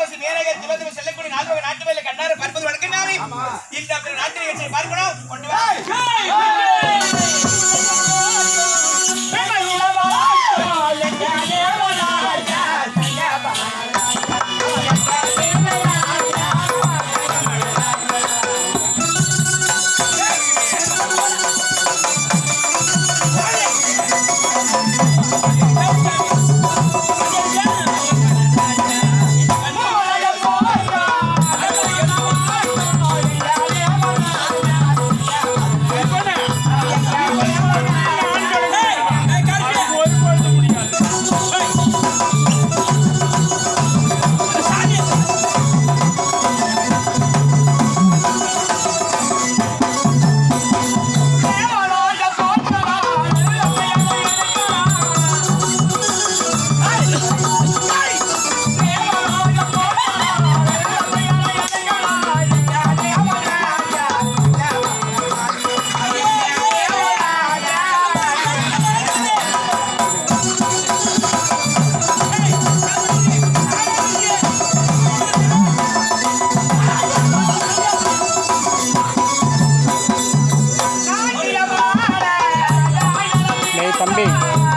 பசி மேனகை திலோத்தமை செல்லக்கூடிய நால்வகை நாட்டு வேலை கண்டார பார்ப்பது வழக்கினாரே இந்த நாட்டு நிகழ்ச்சியை பார்க்கணும் கொண்டு வா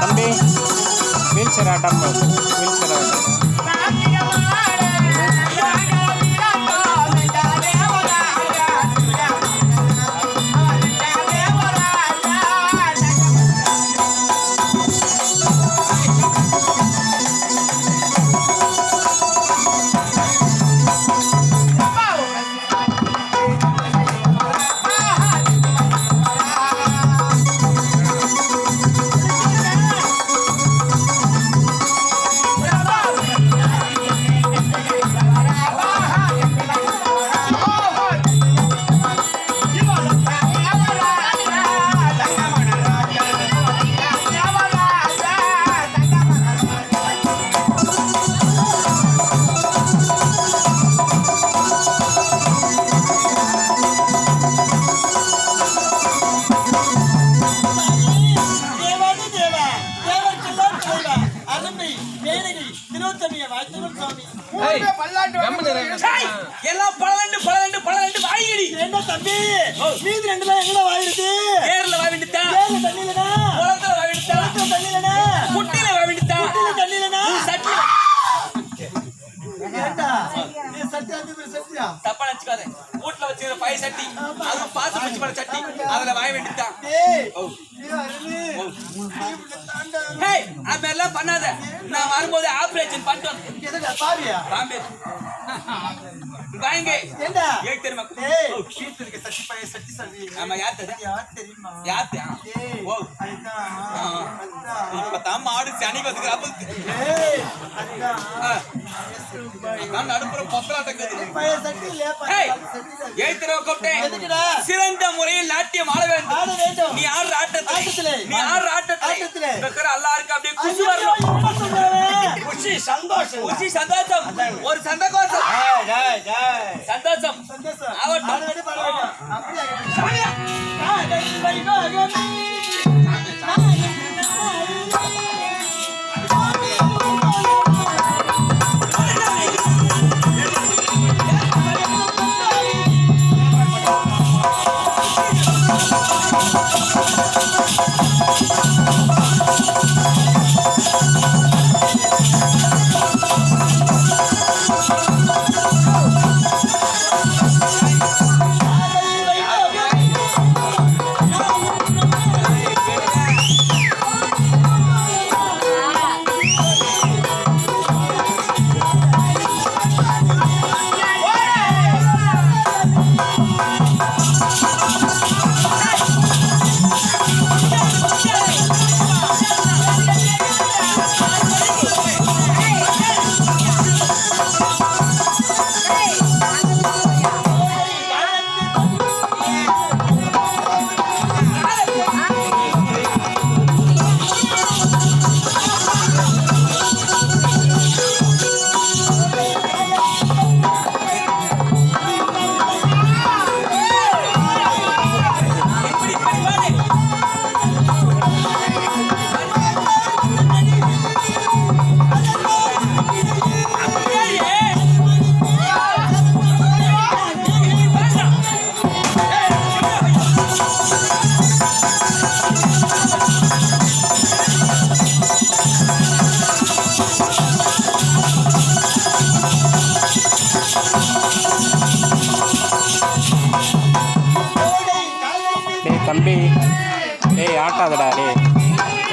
தம்பி வீல் சேர் ஆட்டம் வீல் சேர் ஆட்டம் எல்லாம் 12 வாயிடி என்ன தம்பி மீதி ரெண்டு தான் எங்க வாயிடுது ஏர்ல வாயிடுதா ஏர்ல தண்ணிலனா குளத்துல வாயிடுதா தண்ணிலனா குட்டில வாயிடுதா குட்டில தண்ணிலனா சட்டி ஏண்டா நீ சட்டி அந்த சட்டியா தப்பா நினைச்சுக்காத வீட்ல வச்சிருக்க பை சட்டி அது பாத்து பிடிச்சு பண்ண சட்டி அதுல வாய வேண்டியதா டேய் ஹேய் அதெல்லாம் பண்ணாத நான் வரும்போது ஆபரேஷன் பண்ணிட்டோம் எதுடா பாவியா பாம்பே வாங்க ஏண்டா ஏக் தெரியுமா டேய் வீட்டுக்கு சட்டி பை சட்டி சட்டி ஆமா யார் தெரியுமா யார் டேய் ஓ அதான் இப்பதான் மாடு சனிக்கு வந்துக்கிறாப்பு டேய் அதான் நான் நடுப்புற பொத்தலாட்டக்குது பை சட்டி இல்ல பை சட்டி ஏக் தெரியுமா கூப்பிட்டே எதுக்குடா சிறந்த முறையில் நாட்டியம் ஆட வேண்டும் நீ ஆடுற ஆட்டத்திலே இருக்கிற எல்லாருக்கும் அப்படியே குஷி வரணும் குஷி சந்தோஷம் ஒரு சந்தோஷம் ஆவட்டும் ஆட்டாதடா டே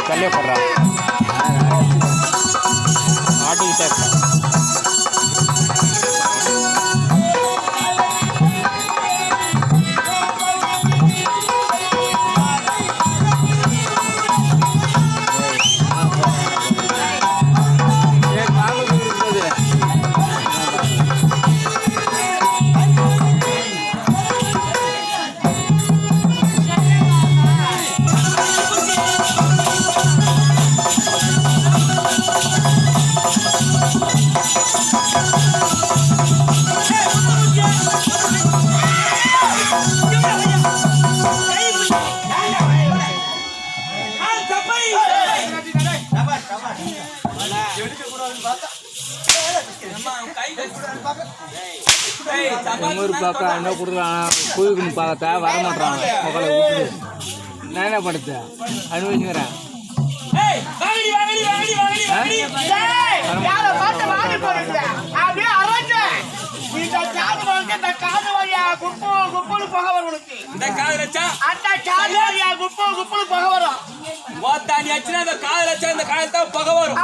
தள்ளி போடுறா ஆட்டிக்கிட்டே இருக்கா இன்னொரு பக்கம் என்ன கொடுக்குறான் கோயிலுக்குன்னு பார்த்தா வரமாட்டான் மக்களை விட்டு நான் என்ன படுத்த அனுபவிச்சுக்கிறேன் இந்த காது வச்சா நீ அச்சுனா இந்த காது வச்சா இந்த காதல் தான் புகை வரும்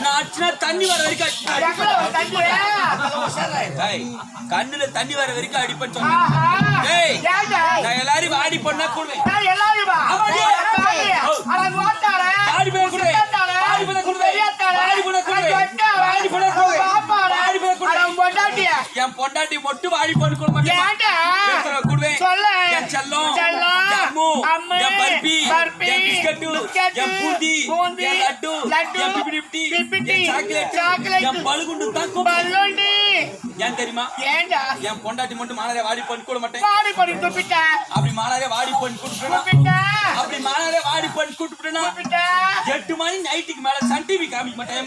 நான் அச்சுனா தண்ணி வர வரைக்கும் கண்ணுல தண்ணி வர வரைக்கும் அடிப்பேன்னு சொன்னேன் நான் எல்லாரும் வாடி பண்ணா கொடுவேன் என் பொண்டாட்டி மட்டும் வாடி பண்ண கொடுவேன் என் செல்லம் அம்மு என் பர்பி என் பிஸ்கட்டு என் பூந்தி என் லட்டு என் பிபிடி என் சாக்லேட் என் பழுகுண்டு தாக்கும் ஏன் தெரியுமா என் பொண்டாட்டி மட்டும் மானாரே வாடி பண்ணி கூட மாட்டேன் அப்படி மானாரே வாடி பண்ணி கொடுத்துட்டா அப்படி மானாரே வாடி பண்ணி கொடுத்துட்டா 8 மணி நைட்டுக்கு மேல சன் டிவி காமிக்க மாட்டேன்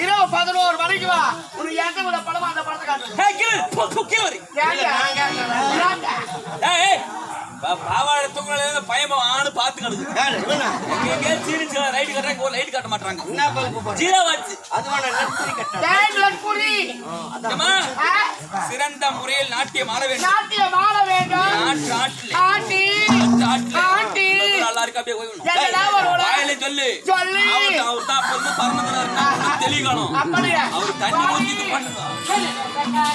இரவு 11 மணிக்கு வா ஒரு எந்த கூட படமா அந்த படத்தை பாவாடை தூங்கல பயமா ஆணு பாத்து கிடக்கு எங்க சீரிஸ் ரைட் கட்டுறாங்க ஒரு லைட் காட்ட மாட்டாங்க ஜீரோ வாட்ச் சிறந்த முறையில் நாட்டியம் ஆட வேண்டும் நல்லா இருக்கு அப்படியே வாயில சொல்லு அவர் தான் பரமந்தனா இருக்காங்க தெளிக்கணும் அவர் தண்ணி ஊத்தி இது பண்ணுங்க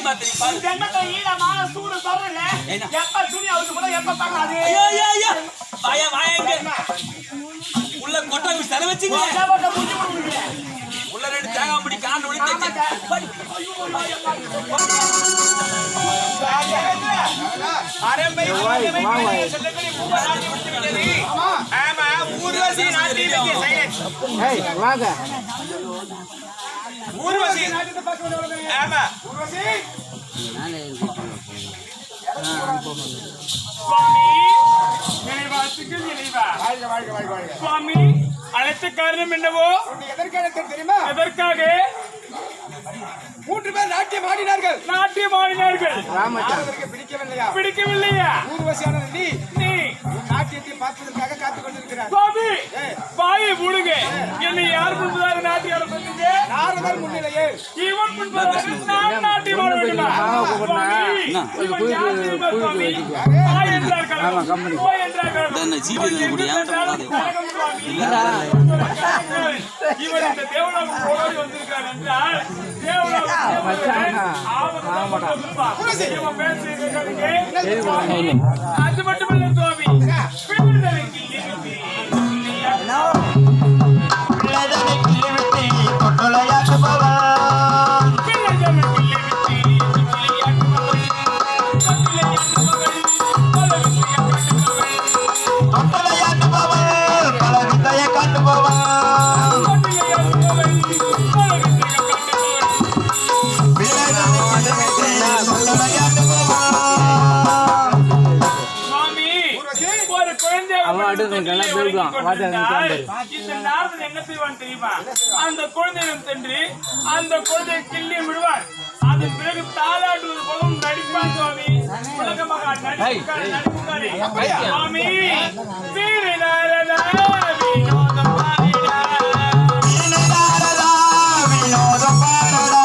தெரியுமா தெரியும் பாரு. தென்னத்தை ஈரமான சூடு தரல. என்ன? எப்ப துணி அவுத்து போல எப்ப பார்க்காது. ஐயோ ஐயோ ஐயோ வாயா வாயா இங்க உள்ள கொட்டை சர வச்சுங்க சாப்பாட்ட புடி புடிங்க. உள்ள ரெண்டு தேங்காய் பிடி காண்டு ஒளி தேய்ச்சு அரம்பை சொல்லி பூவா நாட்டி விட்டுட்டது. ஆமா ஊர்வசி நாட்டி விட்டு சைலன்ஸ். ஏய் வாங்க ஊர்வசி ஆமா ஊர்வசி சுவாமி நினைவாத்துக்கு நினைவா. வாழ்க வாழ்க வாழ்க வாழ்க. சுவாமி அழைத்த காரணம் என்னவோ எதற்காக தெரியுமா? எதற்காக 3 பேர் நாட்டியம் ஆடினார்கள். நாட்டியம் ஆடினார்கள். ராமச்சந்திரனுக்கு பிடிக்கவில்லையா? பிடிக்கவில்லையா? ஊர்வசியான நீ நாட்டியத்தை பார்ப்பதற்காக காத்துக் கொண்டிருக்கிறார். சுவாமி வாயை மூடுங்க. என்னை யார் முன்பதாக நாட்டியம் பண்ணீங்க? நாரதர் முன்னிலையே இவன் முன்பதாக நான் நாட்டியம் ஆட வேண்டுமா? வாய் என்றார்கள். ஆமா கம்பெனி வாய் என்றார்கள். என்ன ஜீவிதம் கூடியா இவன் இந்த தேவலோகம் போய் வந்திருக்கான் என்றால் தேவலோகம் அது மட்டுமல்ல சுவாமி அந்த குழந்தையிடம் சென்று அந்த குழந்தையை கிள்ளி விடுவார். அதன் பிறகு தாளாட்டுவது போலும் நடிப்பான் சுவாமி. உலகமாக நடிப்புக்காரே சுவாமி வீரநாரதா வினோதம் பாரிடா வீரநாரதா வினோதம் பாரிடா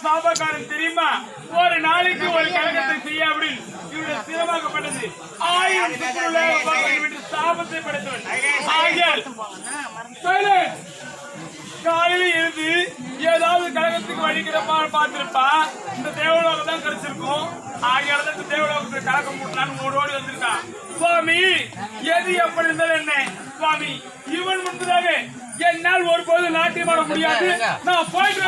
சாபக்காரன் தெரியுமா? ஒரு நாளைக்கு ஒரு கழகத்தை செய்ய அப்படின்னு இவருடைய சிரமாக்கப்பட்டது 1000 சாபத்தை படைத்தவன். காலையில இருந்து ஏதாவது கழகத்துக்கு வழிக்கிறப்பா பார்த்திருப்பா. இந்த தேவலோகம் தான் கிடைச்சிருக்கும். ஆகிய இந்த தேவலோகத்தை கழகம் போட்டான்னு 3 ஓடி வந்திருக்கான். சுவாமி எது எப்படி இருந்தாலும் என்ன சுவாமி இவன் முன்பதாக என்னால் ஒருபோது நாட்டியம் ஆட முடியாது. நான் போயிட்டு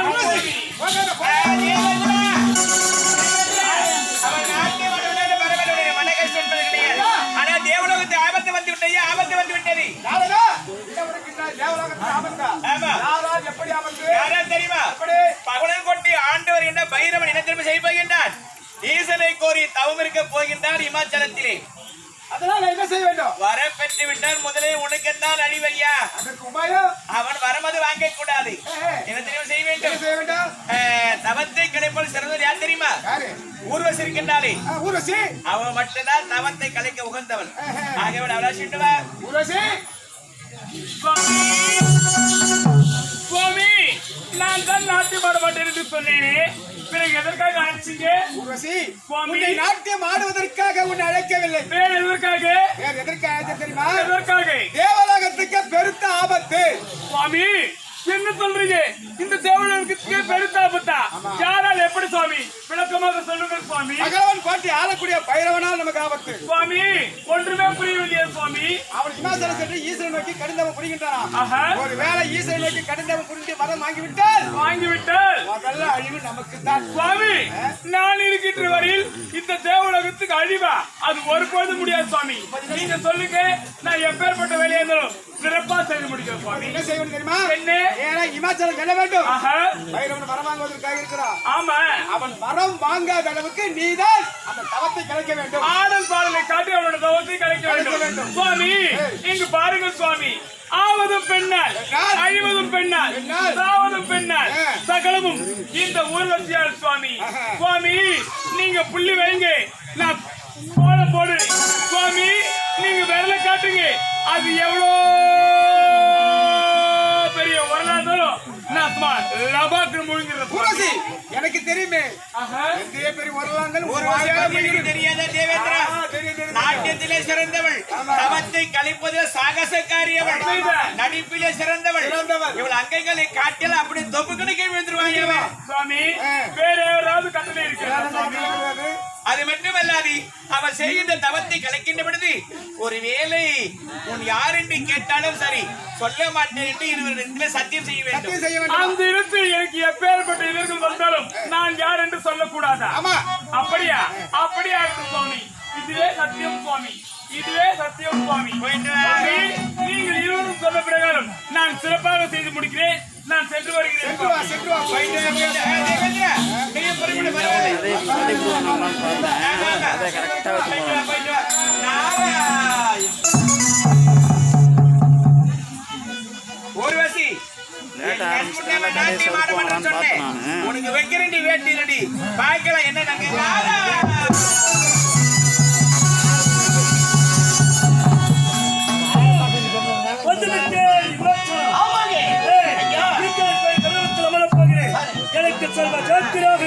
ஆனா தேவலோகத்தை ஆபத்து வந்து விட்டது. ஆபத்து வந்து விட்டது. எப்படி ஆபத்து யாரா தெரியுமா? பகலன் கொட்டி ஆண்டு வருகின்ற பைரவன் இனத்திற்கு செய்ய போகின்றான். ஈசனை கோரி தவம் இருக்க போகின்றான் இமாச்சலத்திலே. அதனால என்ன செய்ய வேண்டும்? வர பெற்று விட்டால் முதலே உனக்குத்தான் அழிவையா. அவன் வரமது வாங்க கூடாது. என்ன தெரியும் செய்ய வேண்டும்? தவத்தை கிடைப்பது சிறந்தது யார் தெரியுமா? ஊர்வசி இருக்கின்றாலே ஊர்வசி அவன் மட்டும்தான் தவத்தை கலைக்க உகந்தவன். ஆகவே அவளா சிட்டுவா ஊர்வசி. சுவாமி நான் தான் நாட்டியம் ஆட மாட்டேன் என்று சொன்னேனே, பிறகு எதற்காக அழைச்சீங்க? ஊர்வசி சுவாமி நாட்டியம் ஆடுவதற்காக உன்னை அழைக்கவில்லை. வேற எதற்காக? வேற எதற்காக அழைச்ச தெரியுமா? எதற்காக? தேவலோகத்துக்கு பெருத்த ஆபத்து. சுவாமி என்ன சொல்றீங்க? இந்த தேவலோகத்துக்கு பெருத்த ஆபத்தா? யாரால் எப்படி சுவாமி? விளக்கமாக சொல்லுங்கள் சுவாமி. பகவான் பாட்டி ஆளக்கூடிய பைரவனால் நமக்கு ஆபத்து. சுவாமி ஒன்றுமே புரியவில்லையே சுவாமி. அவன் இமாச்சலம் சென்று ஈஸ்வரன் நோக்கி கடிந்தவன் புரிகின்றான். ஒரு வேளை ஈஸ்வரன் நோக்கி கடிந்தவன் புரிந்து வரம் வாங்கிவிட்டால் முதல்ல அழிவு நமக்கு தான். சுவாமி நான் இருக்கின்ற வரையில் இந்த தேவலோகத்துக்கு அழிவா? அது ஒருபோது முடியாது சுவாமி. நீங்க சொல்லுங்க, நான் எப்பேற்பட்ட வேலையா இருந்தாலும் சிறப்பா செய்து முடிக்கிறேன் சுவாமி. என்ன செய்வது தெரியுமா? என்ன? ஏன்னா இமாச்சலம் செல்ல வேண்டும். பைரவன் வரம் வாங்குவதற்காக இருக்கிறான். ஆமா அவன் வரம் வாங்காத அளவுக்கு நீதான் அந்த தவத்தை கலைக்க வேண்டும். ஆடல் பாடலை காட்டி அவனோட தவத்தை கலைக்க வேண்டும். சுவாமி இங்கு பாருங்கள் சுவாமி, ஆவதும் பெண்ணால் அழிவதும் பெண்ணால் சாவதும் பெண்ணால் சகலமும் இந்த ஊர்வசியால் சுவாமி. சுவாமி நீங்க புள்ளி வைங்க, நான் கோலம் போடு. சுவாமி நீங்க விரல காட்டுங்க, அது எவ்வளோ பெரிய வரலாறும் நான் சும்மா லபாக்கு முழுங்கிறேன். எனக்கு தெரியுமே பெரிய வரலாறு தெரியாத தேவேந்திரா. நாட்டியத்திலே சிறந்தவள், தவத்தை கழிப்பதில் சாகசக்காரி அவள், நடிப்பிலே சிறந்தவள். இவள் அங்கைகளை காட்டில் அப்படி தொப்புக்குன்னு கீழ் விழுந்துருவாங்க. சுவாமி வேற யாராவது கட்டளை இருக்கு? அது மட்டுமல்லாது அவள் செய்கின்ற தவத்தை கலைக்கின்ற பொழுது ஒருவேளை உன் யார் என்று கேட்டாலும் சரி சொல்ல மாட்டேன் என்று இருவரிடத்தில் சத்தியம் செய்ய வேண்டும். அந்த இடத்தில் எனக்கு எப்பேற்பட்ட இவர்கள் வந்தாலும் நான் யார் என்று சொல்லக்கூடாதா? அப்படியா? அப்படியா சுவாமி, இதுவே சத்தியம் சுவாமி, இதுவே சத்தியம் சுவாமி. நீங்கள் இருவரும் சொல்ல பிரகாரம் நான் சிறப்பாக செய்து முடிக்கிறேன். நான் சென்று வருகிறேன். ஊர்வசி உனக்கு வைக்கிறேன் வேட்டி ரெடி பாய்க்கலாம். என்ன எனக்கு சொல்வ ஜாக்கிராக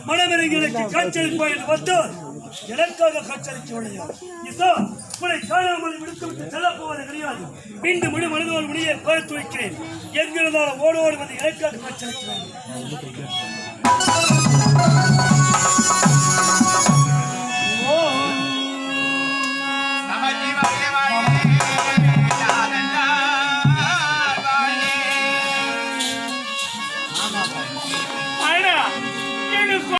மனமிறங்களுக்கு காய்ச்சல் வந்தால் எனக்காக காய்ச்சலிக்க உங்களை காணாமல் விடுத்துவிட்டு செல்ல போவது கிடையாது. மீண்டும் மனதோடு முடிய பார்த்து வைக்கிறேன். எங்கிருந்தாலும் ஓடோடு வந்து எனக்காக காய்ச்சலிக்க வேண்டும்.